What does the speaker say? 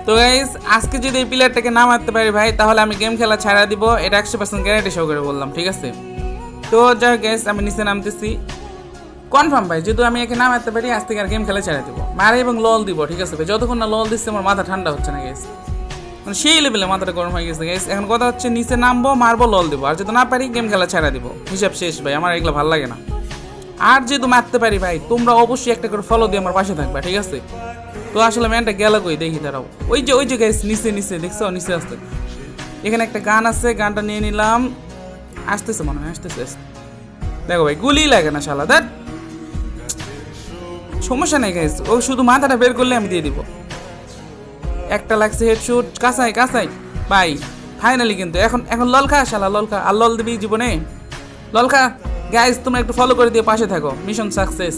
তো গাইস আজকে যদি এই প্লেয়ারটাকে না মারতে পারি ভাই তাহলে আমি গেম খেলা ছাড়া দিব, এটা 100% গ্যারান্টি সহ করে বললাম, ঠিক আছে? তো যাই গাইস আমি নিচে নামতেছি কনফার্ম ভাই, যেহেতু আমি একে না মারতে পারি আজ থেকে আর গেম খেলা ছেড়ে দিব, মারে এবং লল দিব, ঠিক আছে ভাই? যতক্ষণ না লল দিচ্ছে আমার মাথা ঠান্ডা হচ্ছে না গাইস, মানে সেই লেভেলে মাথাটা গরম হয়ে গেছে গাইস। এখন কথা হচ্ছে নিচে নামবো, মারবো, লল দিব, আর যদি না পারি গেম খেলা ছেড়ে দিব, হিসাব শেষ ভাই, আমার এগুলো ভালো লাগে না। আর যেহেতু মারতে পারি ভাই তোমরা অবশ্যই একটা করে ফলো দিয়ে আমার পাশে থাকবা, ঠিক আছে? তো আসলে ম্যানটা গেল কই দেখি দাঁড়াও, ওই যে গাইস নিচে নিচে দেখছো, নিচে আসতে এখানে একটা গান আছে, গানটা নিয়ে নিলাম, আসতেছে মনে হয়, আসতেছে। দেখো ভাই গুলি লাগে না শালা, দেখ সমস্যা নেই গাইস, ও শুধু মাথাটা বের করলে আমি দিয়ে দিব। একটা লাগছে হেডশুট, কাঁচাই কাঁচাই ভাই ফাইনালি। কিন্তু এখন এখন লল খা শালা, লল খা, আর লল দিবি জীবনে, লল খা। গাইস তোমরা একটু ফলো করে দিয়ে পাশে থাকো, মিশন সাকসেস।